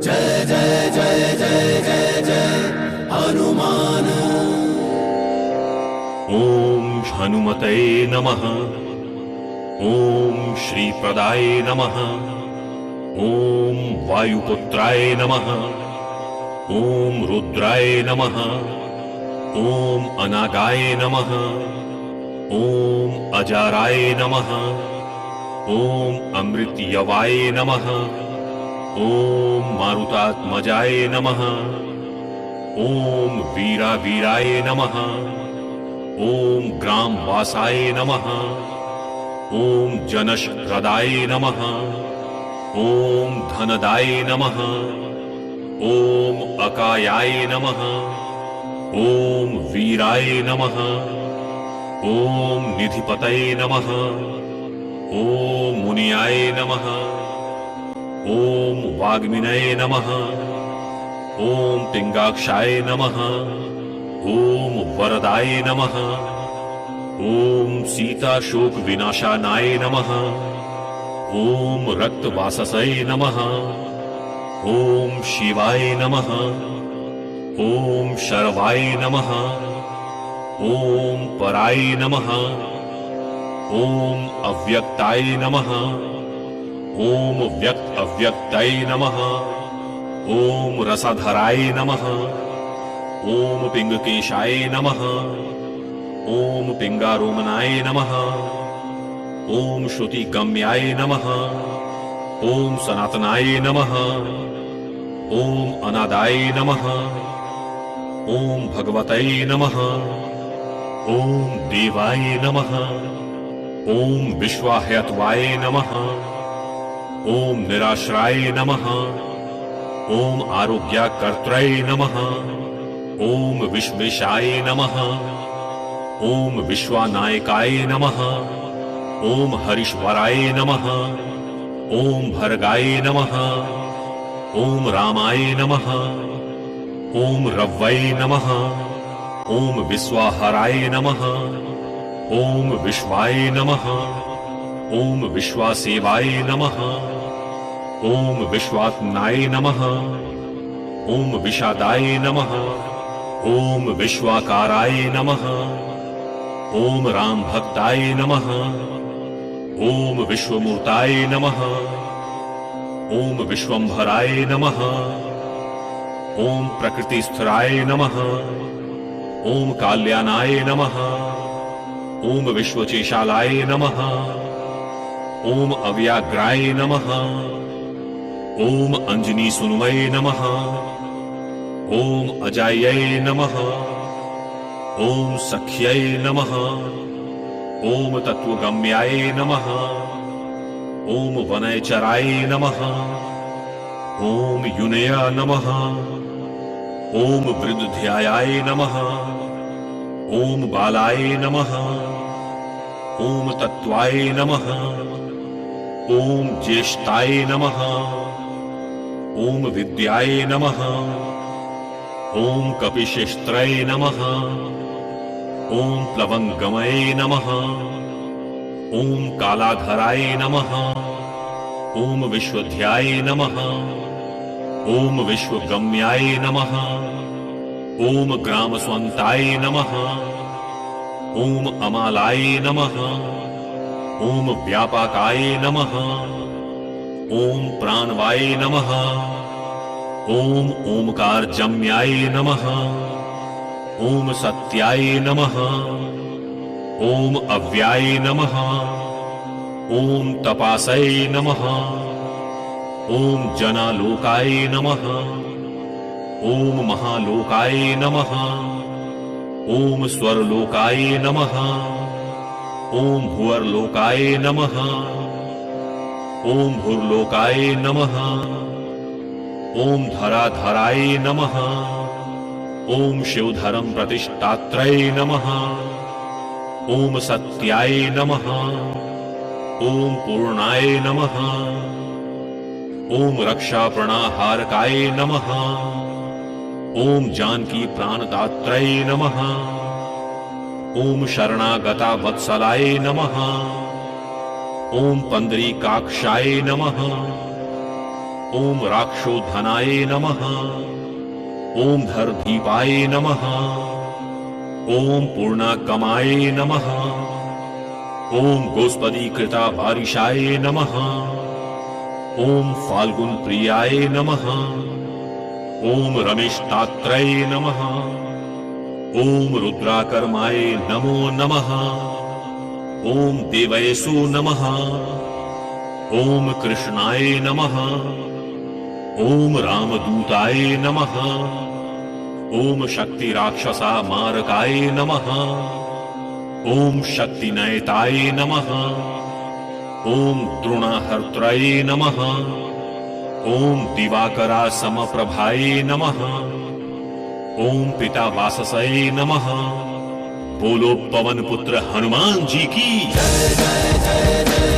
जय जय जय जय जय जय हनुमान। ओम हनुमते नमः। ओम श्रीप्रदाय नमः। ओम वायुपुत्राय नमः। ओम रुद्राय नमः। ओम अनागाय नमः। ओम अजाराय नमः। ओम अमृतयवाय नमः। ओम मारुतात्मजाय नमः। ओम वीरावीराय नमः। ओम ग्रामवासाय नमः। ओम जनशप्रदाय नमः। ओम धनदाय नमः। ओम अकायाय नमः। ओम वीराय नमः। ओम निधिपतये नमः। ओम मुनियाय नमः। ओम वाग्मिनये नमः। ओम पिंगाक्षाय नमः। ओम वरदाय नमः। ओम सीता शोक विनाशानाय नमः। ओम रक्तवाससये नमः। ओम शिवाय नमः। ओम शर्वाय नमः। ओम पराय नमः। ओम अव्यक्ताय नमः। ओम व्यक्त अव्यक्ताय नमः। ओम रसाधराय नमः। ओम पिंगकेशाय नमः। ओम पिंगारोमणाय नमः। ओम श्रुतिगम्याय नमः। ओम सनातनाय नमः। ओम अनादाय नमः। ओम भगवतये नमः। ओम देवाय नमः। ओम विश्वाहयत्वाय नमः। ओम निराश्राय नमः। ओम आरोग्यकर्त्रये नमः। ओम विश्वेशाय नमः। ओम विश्वानायकाय नमः। ओम हरीश्वराय नमः। ओम भर्गाय नमः। ओम रामाय नमः। ओम रव्वये नमः। ओम विश्वाहराय नमः। ओम विश्वाय नमः। ओम विश्वासेवाय नमः। ओम विश्वात्मनाय नमः। ओम विषादाय नमः। ओम विश्वाकाराय नमः। ओम राम भक्ताय नमः। ओम विश्वमूर्ताय नमः। ओम विश्वंभराय नमः। ओम प्रकृतिस्थिराय नमः। ओम काल्यानाय नमः। ओम विश्वचेशालाय नमः। ओम अव्याघ्राय नमः। ओम अंजनी सुनुमये नमः। ओम अजायै नमः। ओम सख्यै नमः। ओम तत्वगम्याय नमः। ओम वनयचराय नमः। ओम युनय नमः। ओम वृद्धध्यायाय नमः। ओम बालाय नमः। ओम तत्वाय नमः। ओम ज्येष्ठाय नमः। ओम विद्याय नमः। ओम कपिशेस्त्रये नमः। ओम प्लवंगमये नमः। ओम कालाधराय नमः। ओम विश्वध्याय नमः। ओम विश्वगम्याय नमः। ओम ग्रामस्वन्ताय नमः। ओम अमालाय नमः। ओम व्यापकाय नमः। ओम प्राणवाय नमः। ओम ओमकारजम्याय नमः। ओम सत्याय नमः। ओम अव्याय नमः। ओम तपासये नमः। ओम जनालोकाय नमः। ओम महालोकाय नमः। ओम स्वरलोकाय नमः। ओम भुवर्लोकाय नमः। ओम भुर्लोकाय नमः। ओम धराधराय नमः। ओम शिवधरम प्रतिष्ठात्रये नमः। ओम सत्याय नमः। ओम पूर्णाय नमः। ओम रक्षाप्रणाहारकाय नमः। ओम जानकी प्राणदात्रये नमः। ओम शरणागता वत्सलाय नमः। ओम पंडरीकाक्षाय नमः। ओम राक्षोधनाय नमः। ओम धरदीपाय नमः। ओम पूर्णाकमाय नमः। ओम गोस्पदीकृता वारिशाय नमः। ओम फाल्गुन प्रियाय नमः। ओम रमेशतात्रय नमः। ओम रुद्राकर्माय नमो नमः। ओम देवयसु नमः। ओम कृष्णाय नमः। ओम रामदूताय नमः। ओम शक्ति राक्षसा मारकाय नमः। ओम शक्ति नयताय नमः। ओम द्रोणाहर्त्रये नमः। ओम दिवाकरा समप्रभाये नमः। ओम पिता वाससये नमः। बोलो पवन पुत्र हनुमान जी की जय जय जय जय